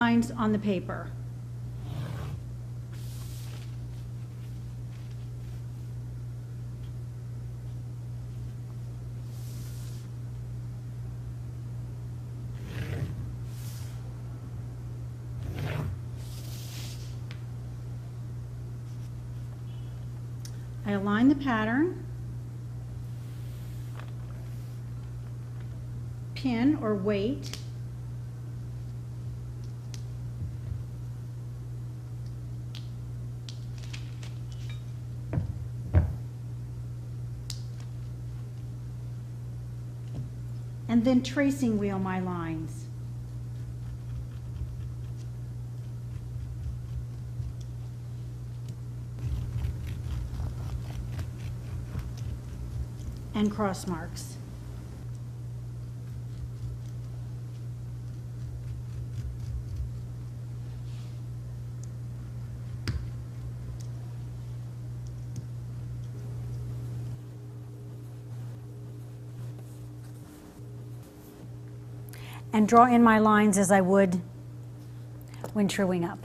lines on the paper. I align the pattern, pin or weight, and then tracing wheel my lines. And cross marks. And draw in my lines as I would when truing up.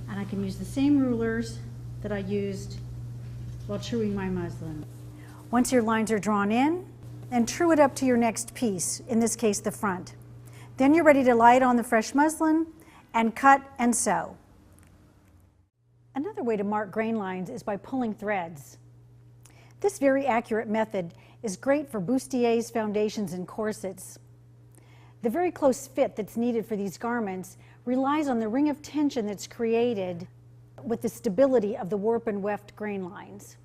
And I can use the same rulers that I used while truing my muslin. Once your lines are drawn in, then true it up to your next piece, in this case the front. Then you're ready to lie it on the fresh muslin and cut and sew. Another way to mark grain lines is by pulling threads. This very accurate method is great for bustiers, foundations, and corsets. The very close fit that's needed for these garments relies on the ring of tension that's created with the stability of the warp and weft grain lines.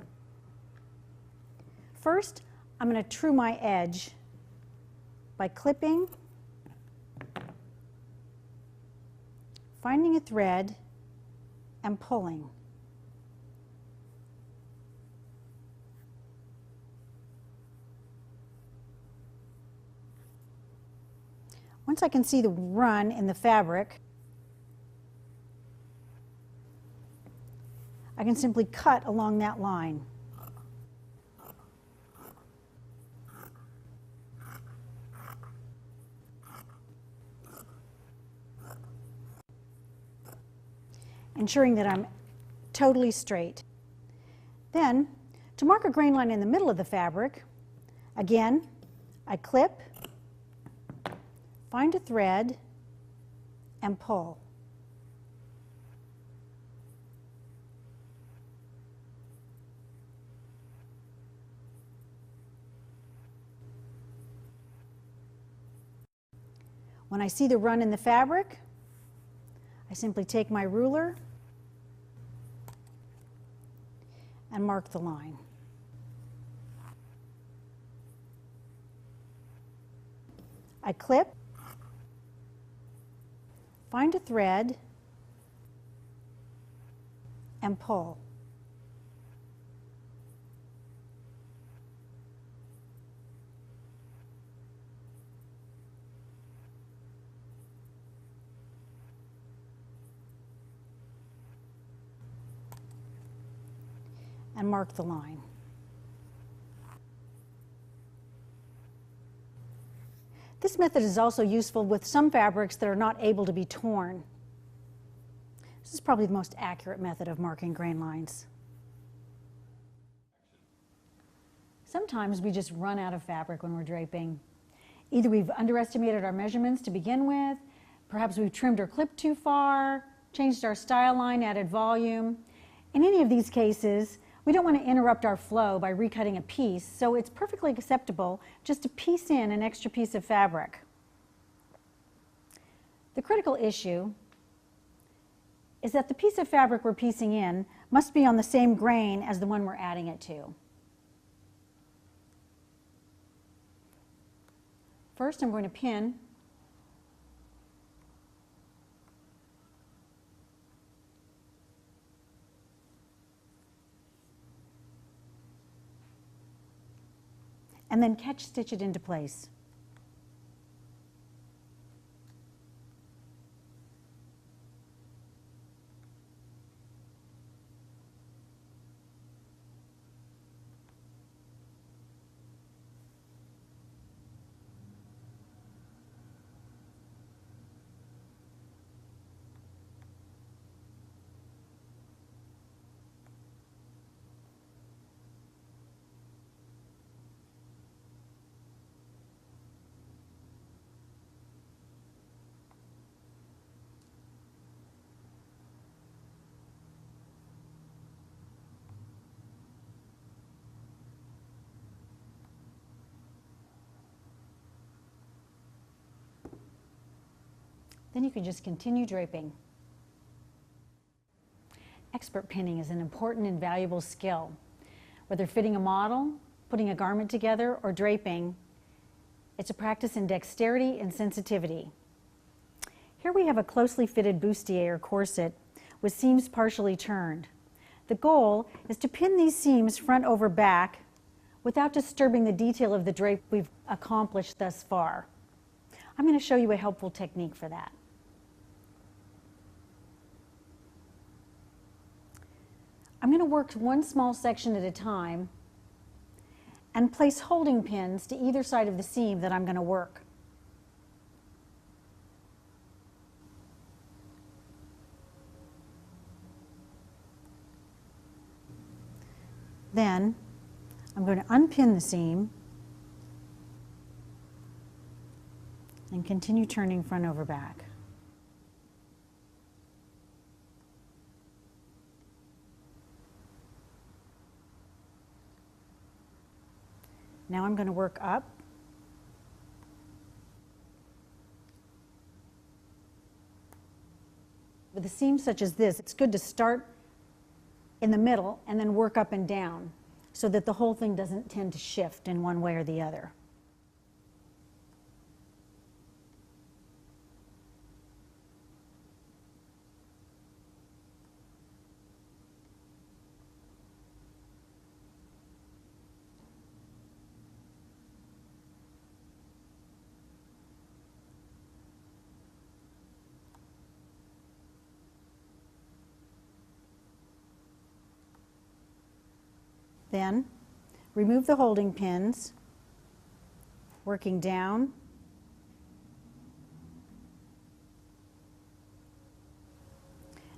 First, I'm going to true my edge by clipping, finding a thread, and pulling. Once I can see the run in the fabric, I can simply cut along that line. Ensuring that I'm totally straight. Then, to mark a grain line in the middle of the fabric, again, I clip, find a thread, and pull. When I see the run in the fabric, I simply take my ruler and mark the line. I clip, find a thread, and pull. And mark the line. This method is also useful with some fabrics that are not able to be torn. This is probably the most accurate method of marking grain lines. Sometimes we just run out of fabric when we're draping. Either we've underestimated our measurements to begin with, perhaps we've trimmed or clipped too far, changed our style line, added volume. In any of these cases, we don't want to interrupt our flow by recutting a piece, so it's perfectly acceptable just to piece in an extra piece of fabric. The critical issue is that the piece of fabric we're piecing in must be on the same grain as the one we're adding it to. First, I'm going to pin and then catch stitch it into place. Then you can just continue draping. Expert pinning is an important and valuable skill. Whether fitting a model, putting a garment together, or draping, it's a practice in dexterity and sensitivity. Here we have a closely fitted bustier or corset with seams partially turned. The goal is to pin these seams front over back without disturbing the detail of the drape we've accomplished thus far. I'm going to show you a helpful technique for that. I'm going to work one small section at a time and place holding pins to either side of the seam that I'm going to work. Then I'm going to unpin the seam and continue turning front over back. Now I'm going to work up. With a seam such as this, it's good to start in the middle and then work up and down so that the whole thing doesn't tend to shift in one way or the other. Then remove the holding pins, working down.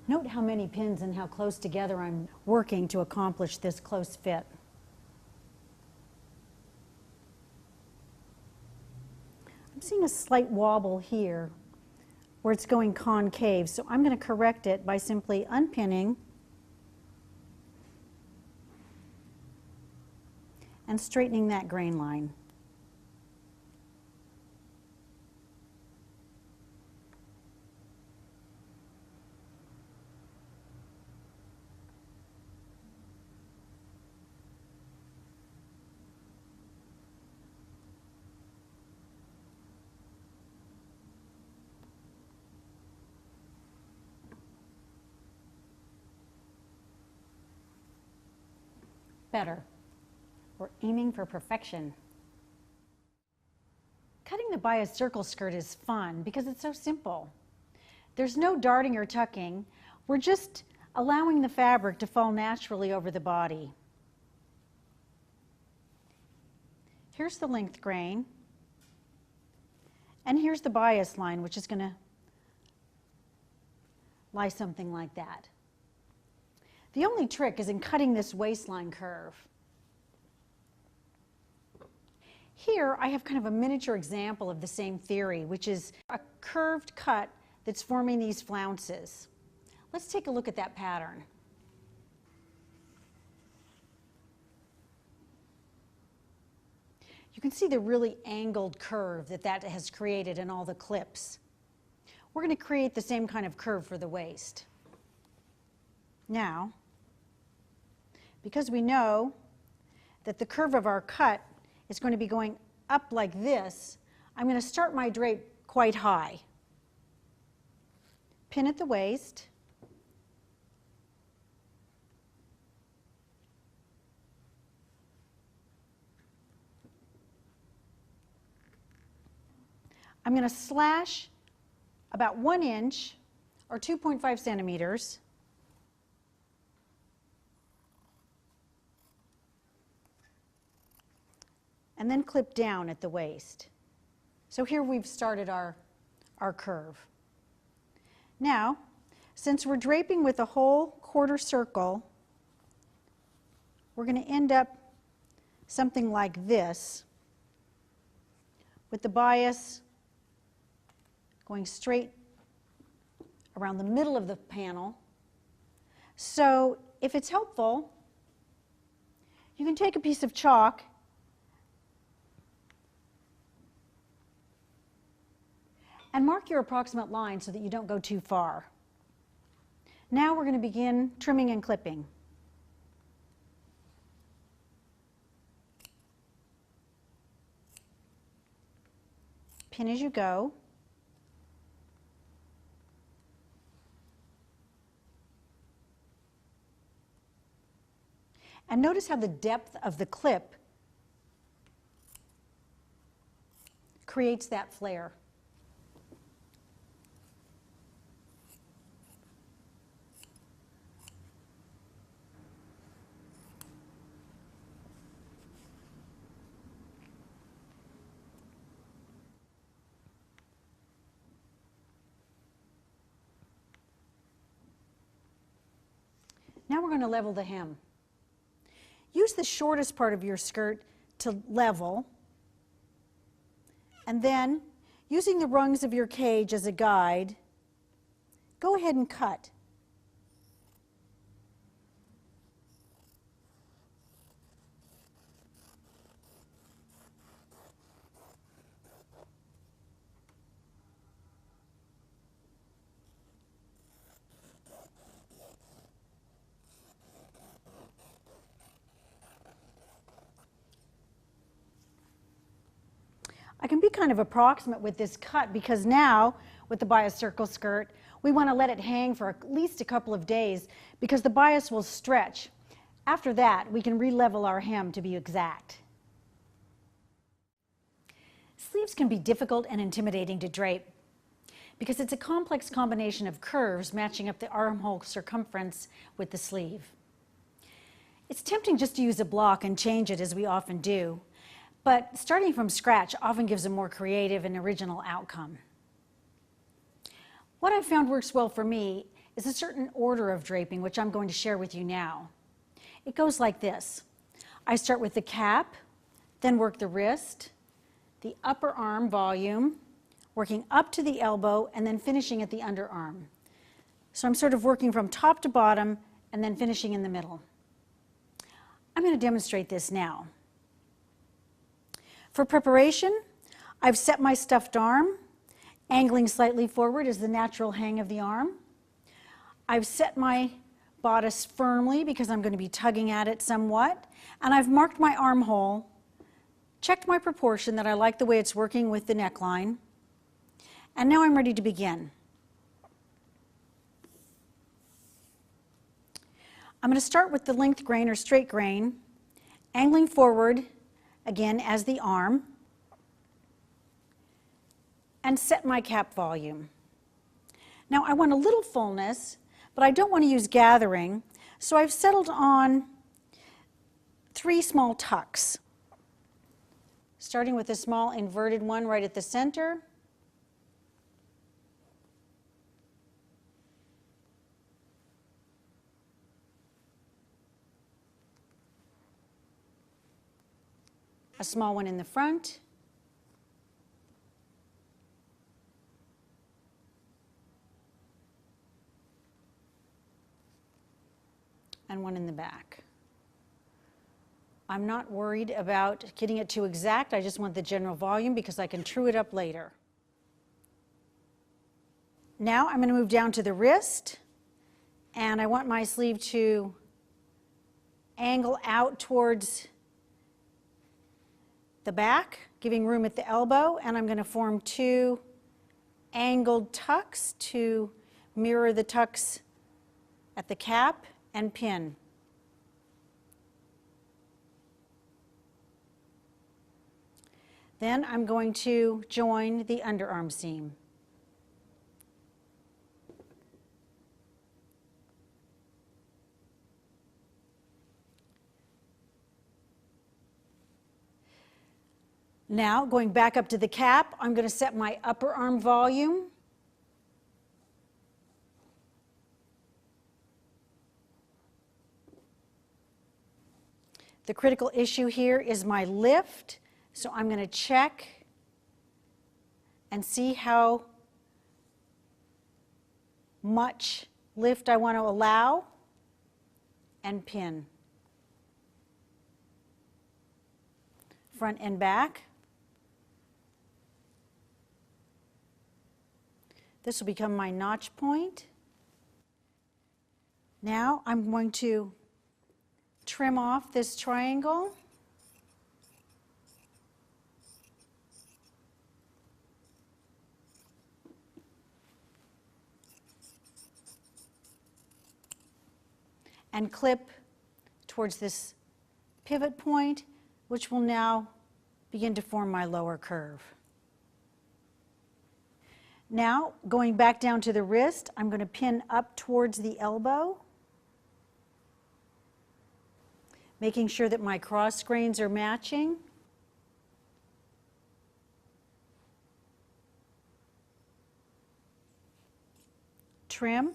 Note how many pins and how close together I'm working to accomplish this close fit. I'm seeing a slight wobble here where it's going concave, so I'm going to correct it by simply unpinning and straightening that grain line. Better. We're aiming for perfection. Cutting the bias circle skirt is fun because it's so simple. There's no darting or tucking. We're just allowing the fabric to fall naturally over the body. Here's the length grain, and here's the bias line, which is going to lie something like that. The only trick is in cutting this waistline curve. Here I have kind of a miniature example of the same theory, which is a curved cut that's forming these flounces. Let's take a look at that pattern. You can see the really angled curve that has created in all the clips. We're going to create the same kind of curve for the waist. Now, because we know that the curve of our cut is going to be going up like this, I'm going to start my drape quite high. Pin at the waist. I'm going to slash about 1 inch or 2.5 centimeters. And then clip down at the waist. So here we've started our curve. Now, since we're draping with a whole quarter circle, we're going to end up something like this, with the bias going straight around the middle of the panel. So if it's helpful, you can take a piece of chalk and mark your approximate line so that you don't go too far. Now we're going to begin trimming and clipping. Pin as you go. And notice how the depth of the clip creates that flare. Now we're going to level the hem. Use the shortest part of your skirt to level, and then, using the rungs of your cage as a guide, go ahead and cut. I can be kind of approximate with this cut because now, with the bias circle skirt, we want to let it hang for at least a couple of days because the bias will stretch. After that, we can re-level our hem to be exact. Sleeves can be difficult and intimidating to drape because it's a complex combination of curves matching up the armhole circumference with the sleeve. It's tempting just to use a block and change it as we often do. But starting from scratch often gives a more creative and original outcome. What I've found works well for me is a certain order of draping, which I'm going to share with you now. It goes like this. I start with the cap, then work the wrist, the upper arm volume, working up to the elbow, and then finishing at the underarm. So I'm sort of working from top to bottom and then finishing in the middle. I'm going to demonstrate this now. For preparation, I've set my stuffed arm, angling slightly forward as the natural hang of the arm. I've set my bodice firmly because I'm going to be tugging at it somewhat, and I've marked my armhole, checked my proportion that I like the way it's working with the neckline, and now I'm ready to begin. I'm going to start with the length grain or straight grain, angling forward again as the arm, and set my cap volume. Now I want a little fullness, but I don't want to use gathering, so I've settled on 3 small tucks, starting with a small inverted one right at the center, a small one in the front, and one in the back. I'm not worried about getting it too exact. I just want the general volume because I can true it up later. Now I'm going to move down to the wrist, and I want my sleeve to angle out towards the back, giving room at the elbow, and I'm going to form 2 angled tucks to mirror the tucks at the cap and pin. Then I'm going to join the underarm seam. Now, going back up to the cap, I'm going to set my upper arm volume. The critical issue here is my lift, so I'm going to check and see how much lift I want to allow and pin. Front and back. This will become my notch point. Now I'm going to trim off this triangle. And clip towards this pivot point, which will now begin to form my lower curve. Now, going back down to the wrist, I'm going to pin up towards the elbow, making sure that my cross grains are matching. Trim.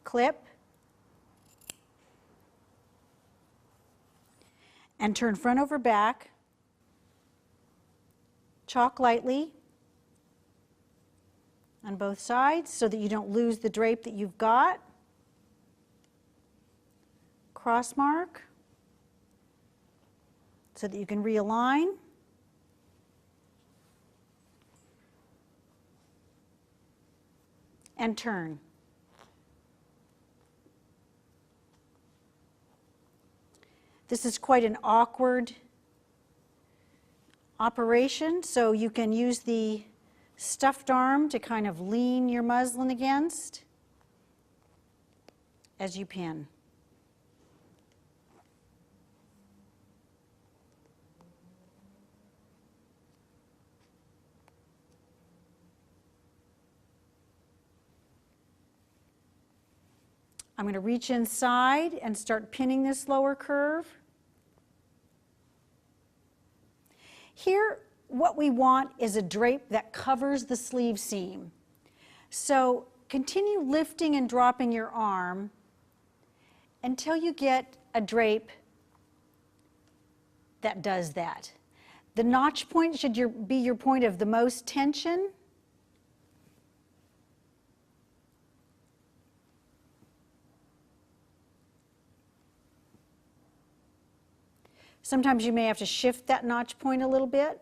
Clip. And turn front over back. Chalk lightly on both sides so that you don't lose the drape that you've got. Cross mark so that you can realign. And turn. This is quite an awkward operation, so you can use the stuffed arm to kind of lean your muslin against as you pin. I'm going to reach inside and start pinning this lower curve. Here, what we want is a drape that covers the sleeve seam. So continue lifting and dropping your arm until you get a drape that does that. The notch point should be your point of the most tension. Sometimes you may have to shift that notch point a little bit.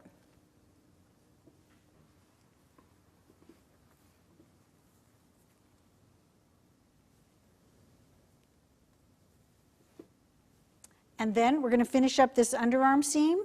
And then we're going to finish up this underarm seam.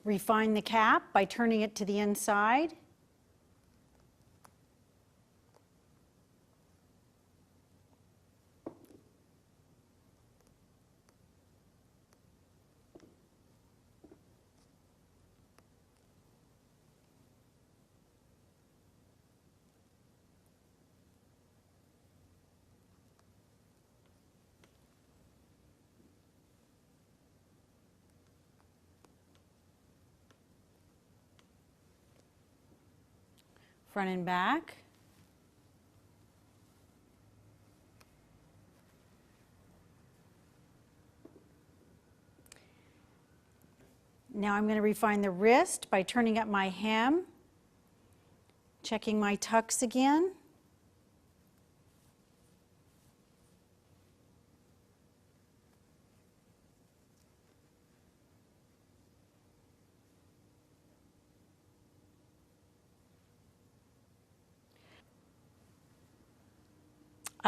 Refine the cap by turning it to the inside. Front and back. Now I'm going to refine the wrist by turning up my hem, checking my tucks again.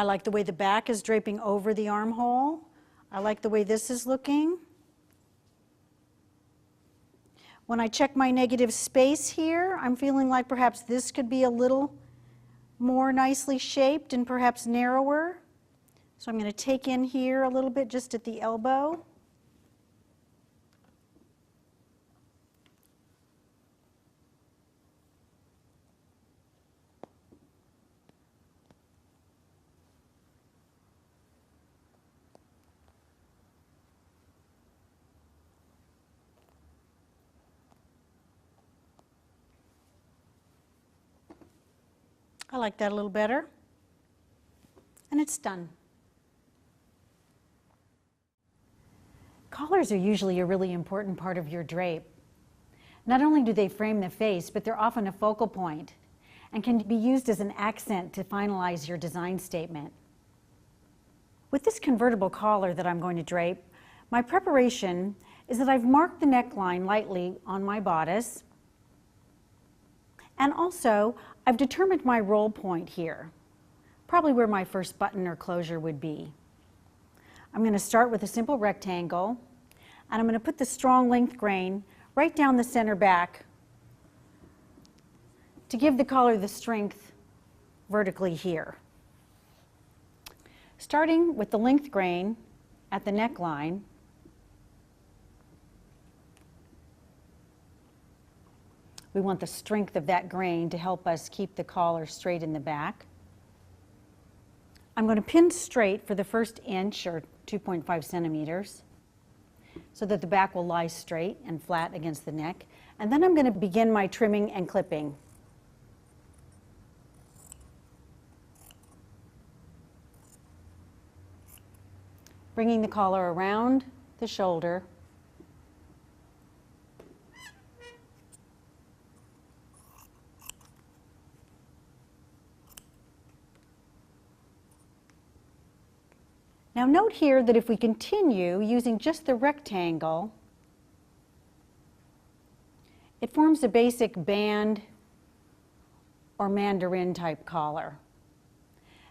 I like the way the back is draping over the armhole. I like the way this is looking. When I check my negative space here, I'm feeling like perhaps this could be a little more nicely shaped and perhaps narrower. So I'm going to take in here a little bit just at the elbow. I like that a little better. And it's done. Collars are usually a really important part of your drape. Not only do they frame the face, but they're often a focal point and can be used as an accent to finalize your design statement. With this convertible collar that I'm going to drape, my preparation is that I've marked the neckline lightly on my bodice, and also I've determined my roll point here, probably where my first button or closure would be. I'm going to start with a simple rectangle, and I'm going to put the strong length grain right down the center back to give the collar the strength vertically here. Starting with the length grain at the neckline, we want the strength of that grain to help us keep the collar straight in the back. I'm going to pin straight for the first inch or 2.5 centimeters so that the back will lie straight and flat against the neck. And then I'm going to begin my trimming and clipping. Bringing the collar around the shoulder. Now note here that if we continue using just the rectangle, it forms a basic band or mandarin type collar.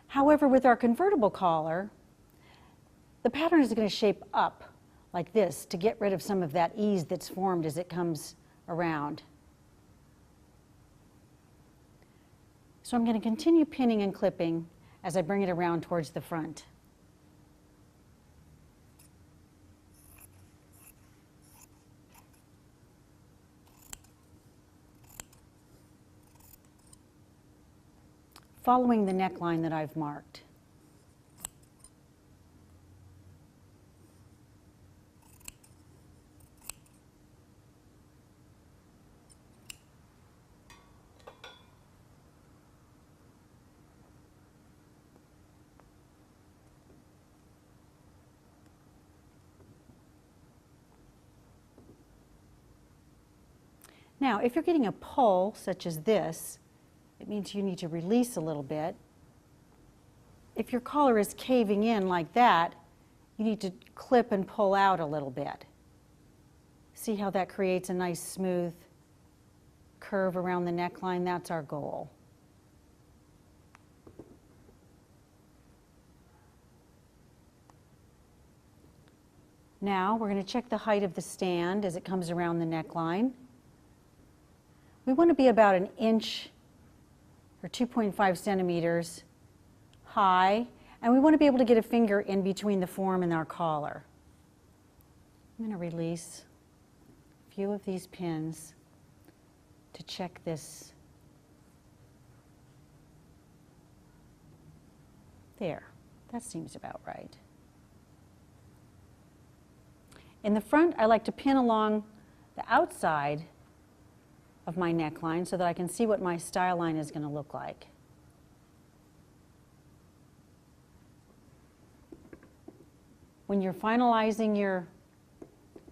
However, with our convertible collar, the pattern is going to shape up like this to get rid of some of that ease that's formed as it comes around. So I'm going to continue pinning and clipping as I bring it around towards the front. Following the neckline that I've marked. Now, if you're getting a pull such as this, it means you need to release a little bit. If your collar is caving in like that, you need to clip and pull out a little bit. See how that creates a nice smooth curve around the neckline? That's our goal. Now we're going to check the height of the stand as it comes around the neckline. We want to be about an inch or 2.5 centimeters high, and we want to be able to get a finger in between the form and our collar. I'm going to release a few of these pins to check this. There, that seems about right. In the front, I like to pin along the outside of my neckline so that I can see what my style line is going to look like. When you're finalizing your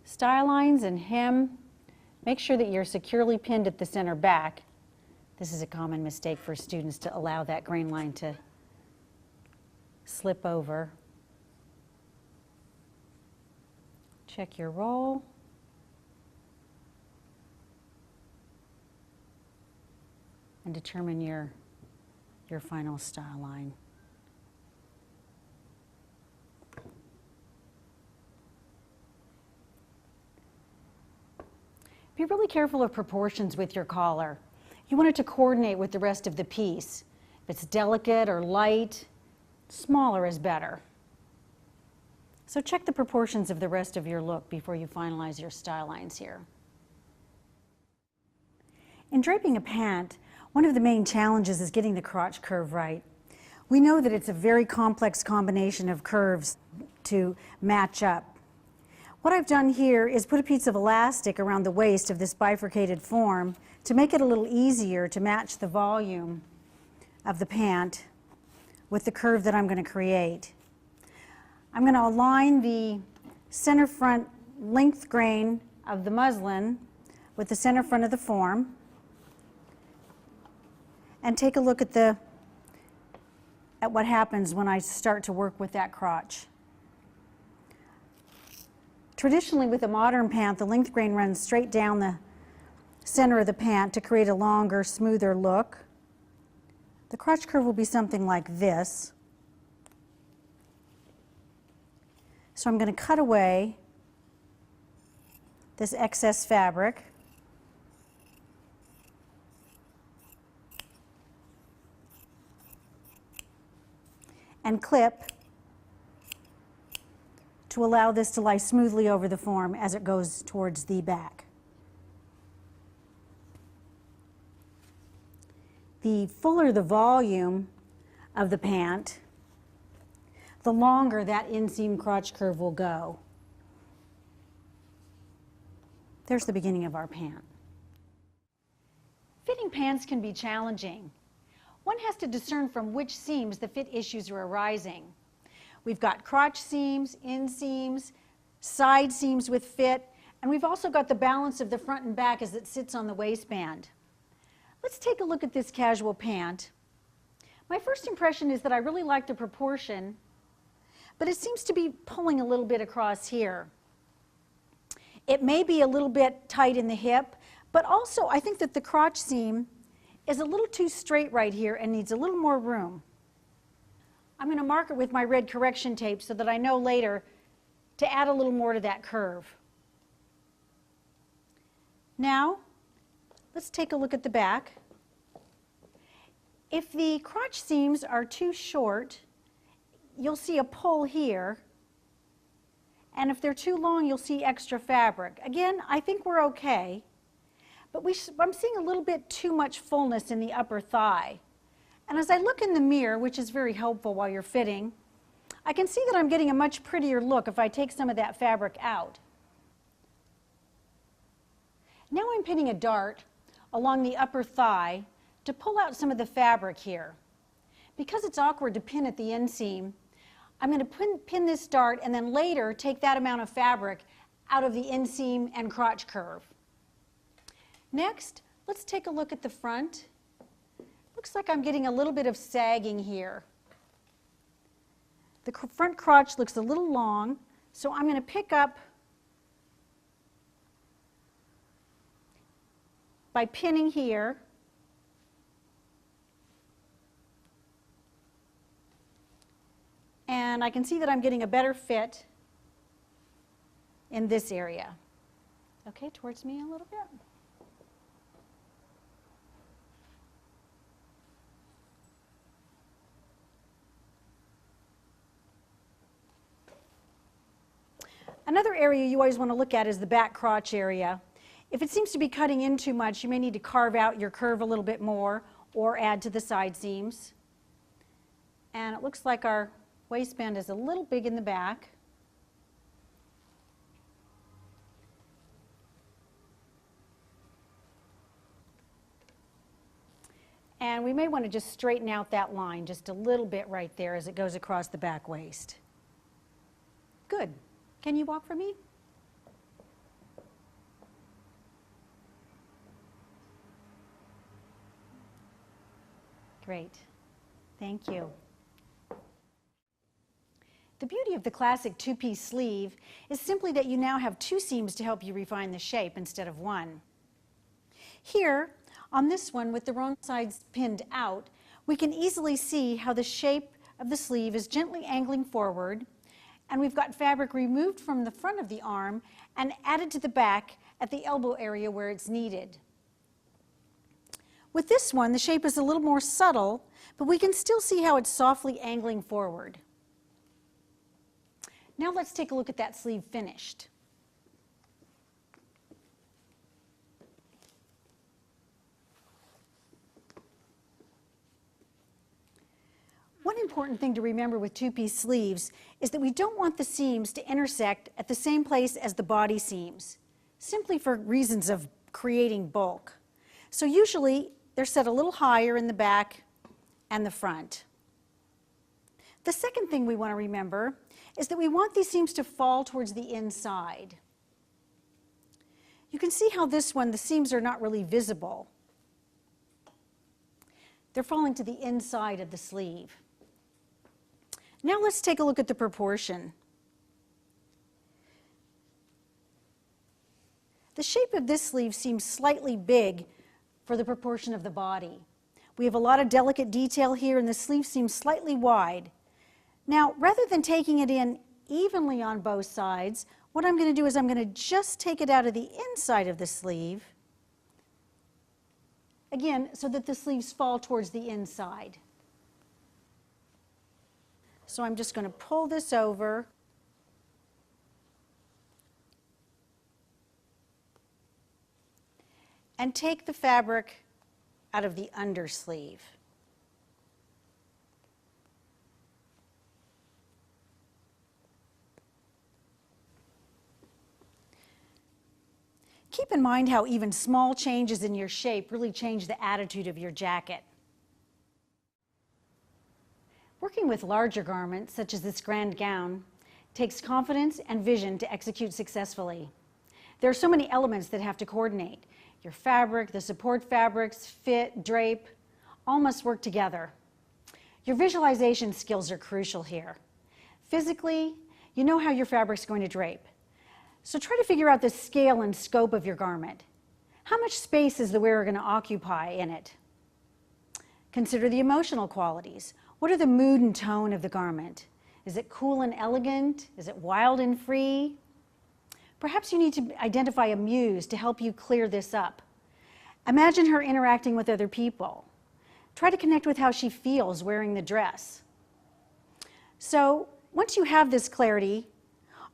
style lines and hem, make sure that you're securely pinned at the center back. This is a common mistake for students, to allow that grain line to slip over. Check your roll. And determine your final style line. Be really careful of proportions with your collar. You want it to coordinate with the rest of the piece. If it's delicate or light, smaller is better. So check the proportions of the rest of your look before you finalize your style lines here. In draping a pant, one of the main challenges is getting the crotch curve right. We know that it's a very complex combination of curves to match up. What I've done here is put a piece of elastic around the waist of this bifurcated form to make it a little easier to match the volume of the pant with the curve that I'm going to create. I'm going to align the center front length grain of the muslin with the center front of the form and take a look at what happens when I start to work with that crotch. Traditionally, with a modern pant, the length grain runs straight down the center of the pant to create a longer, smoother look. The crotch curve will be something like this. So I'm going to cut away this excess fabric. And clip to allow this to lie smoothly over the form as it goes towards the back. The fuller the volume of the pant, the longer that inseam crotch curve will go. There's the beginning of our pant. Fitting pants can be challenging. One has to discern from which seams the fit issues are arising. We've got crotch seams, inseams, side seams with fit, and we've also got the balance of the front and back as it sits on the waistband. Let's take a look at this casual pant. My first impression is that I really like the proportion, but it seems to be pulling a little bit across here. It may be a little bit tight in the hip, but also I think that the crotch seam is a little too straight right here and needs a little more room. I'm going to mark it with my red correction tape so that I know later to add a little more to that curve. Now, let's take a look at the back. If the crotch seams are too short, you'll see a pull here, and if they're too long, you'll see extra fabric. Again, I think we're okay, but I'm seeing a little bit too much fullness in the upper thigh. And as I look in the mirror, which is very helpful while you're fitting, I can see that I'm getting a much prettier look if I take some of that fabric out. Now I'm pinning a dart along the upper thigh to pull out some of the fabric here. Because it's awkward to pin at the inseam, I'm going to pin this dart and then later take that amount of fabric out of the inseam and crotch curve. Next, let's take a look at the front. Looks like I'm getting a little bit of sagging here. The front crotch looks a little long, so I'm going to pick up by pinning here. And I can see that I'm getting a better fit in this area. Okay, towards me a little bit. Another area you always want to look at is the back crotch area. If it seems to be cutting in too much, you may need to carve out your curve a little bit more or add to the side seams. And it looks like our waistband is a little big in the back. And we may want to just straighten out that line just a little bit right there as it goes across the back waist. Good. Can you walk for me? Great. Thank you. The beauty of the classic two-piece sleeve is simply that you now have two seams to help you refine the shape instead of one. Here, on this one with the wrong sides pinned out, we can easily see how the shape of the sleeve is gently angling forward, and we've got fabric removed from the front of the arm and added to the back at the elbow area where it's needed. With this one, the shape is a little more subtle, but we can still see how it's softly angling forward. Now let's take a look at that sleeve finished. One important thing to remember with two-piece sleeves is that we don't want the seams to intersect at the same place as the body seams, simply for reasons of creating bulk. So usually they're set a little higher in the back and the front. The second thing we want to remember is that we want these seams to fall towards the inside. You can see how this one, the seams are not really visible. They're falling to the inside of the sleeve. Now let's take a look at the proportion. The shape of this sleeve seems slightly big for the proportion of the body. We have a lot of delicate detail here, and the sleeve seems slightly wide. Now, rather than taking it in evenly on both sides, what I'm going to do is I'm going to just take it out of the inside of the sleeve, again, so that the sleeves fall towards the inside. So I'm just going to pull this over and take the fabric out of the undersleeve. Keep in mind how even small changes in your shape really change the attitude of your jacket. Working with larger garments, such as this grand gown, takes confidence and vision to execute successfully. There are so many elements that have to coordinate. Your fabric, the support fabrics, fit, drape, all must work together. Your visualization skills are crucial here. Physically, you know how your fabric's going to drape. So try to figure out the scale and scope of your garment. How much space is the wearer going to occupy in it? Consider the emotional qualities. What are the mood and tone of the garment? Is it cool and elegant? Is it wild and free? Perhaps you need to identify a muse to help you clear this up. Imagine her interacting with other people. Try to connect with how she feels wearing the dress. So once you have this clarity,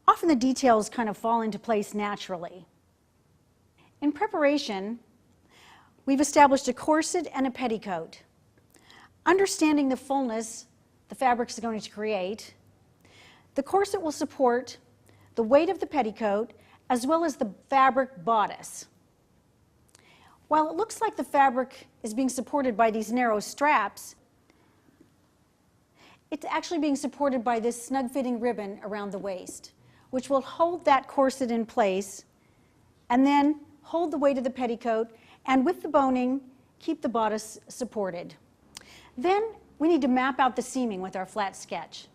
often the details kind of fall into place naturally. In preparation, we've established a corset and a petticoat. Understanding the fullness the fabric is going to create, the corset will support the weight of the petticoat as well as the fabric bodice. While it looks like the fabric is being supported by these narrow straps, it's actually being supported by this snug-fitting ribbon around the waist, which will hold that corset in place and then hold the weight of the petticoat, and with the boning, keep the bodice supported. Then we need to map out the seaming with our flat sketch.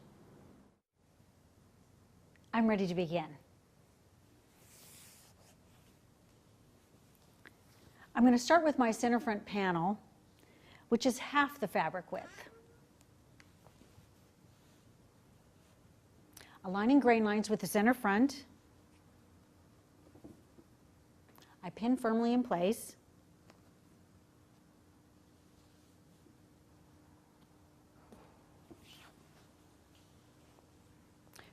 I'm ready to begin. I'm going to start with my center front panel, which is half the fabric width. Aligning grain lines with the center front, I pin firmly in place.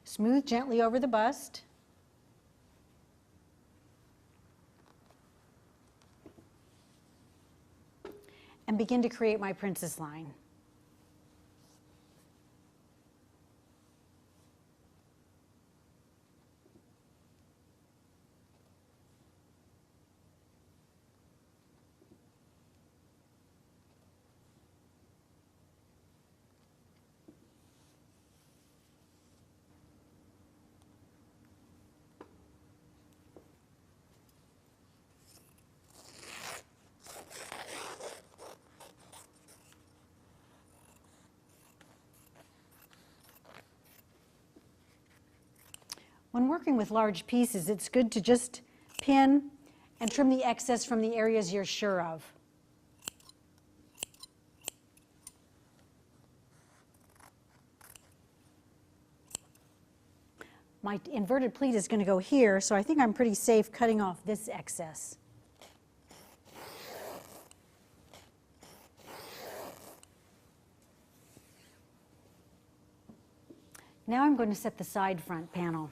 Smooth gently over the bust. And begin to create my princess line. When working with large pieces, it's good to just pin and trim the excess from the areas you're sure of. My inverted pleat is going to go here, so I think I'm pretty safe cutting off this excess. Now I'm going to set the side front panel.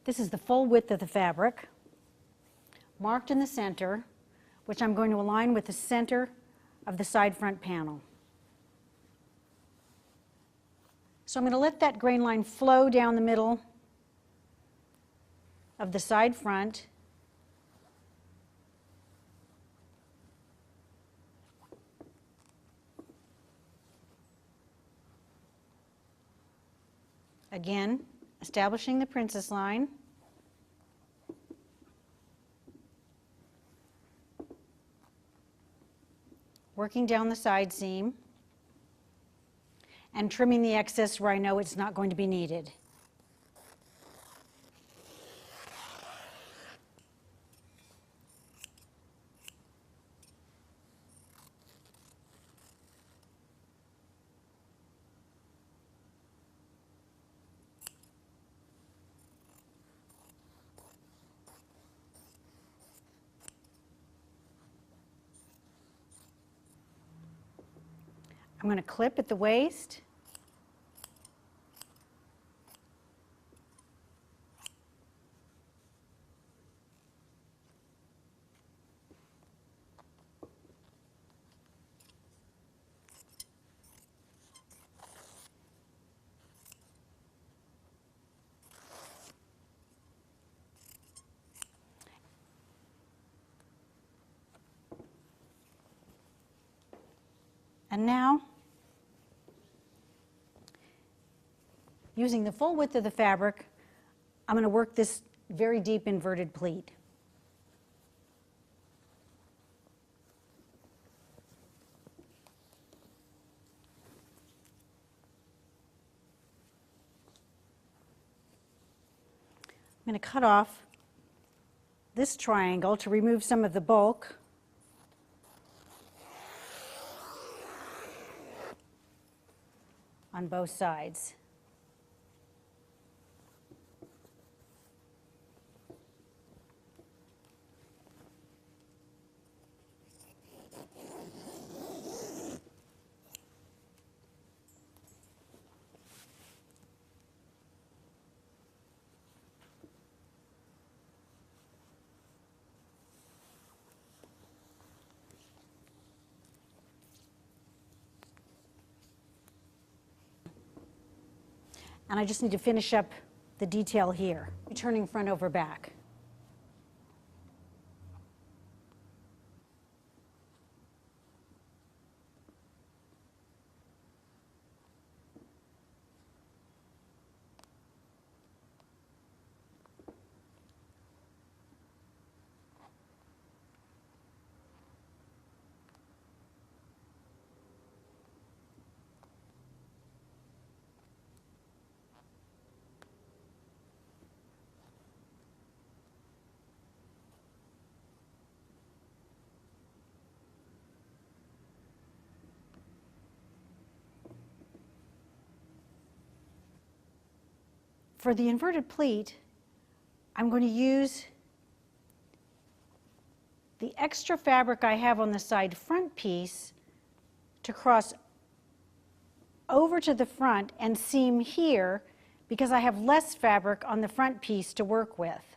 This is the full width of the fabric, marked in the center, which I'm going to align with the center of the side front panel. So I'm going to let that grain line flow down the middle of the side front. Again, establishing the princess line. Working down the side seam and trimming the excess where I know it's not going to be needed. I'm going to clip at the waist. And now, using the full width of the fabric, I'm going to work this very deep inverted pleat. I'm going to cut off this triangle to remove some of the bulk. On both sides. And I just need to finish up the detail here, turning front over back. For the inverted pleat, I'm going to use the extra fabric I have on the side front piece to cross over to the front and seam here because I have less fabric on the front piece to work with.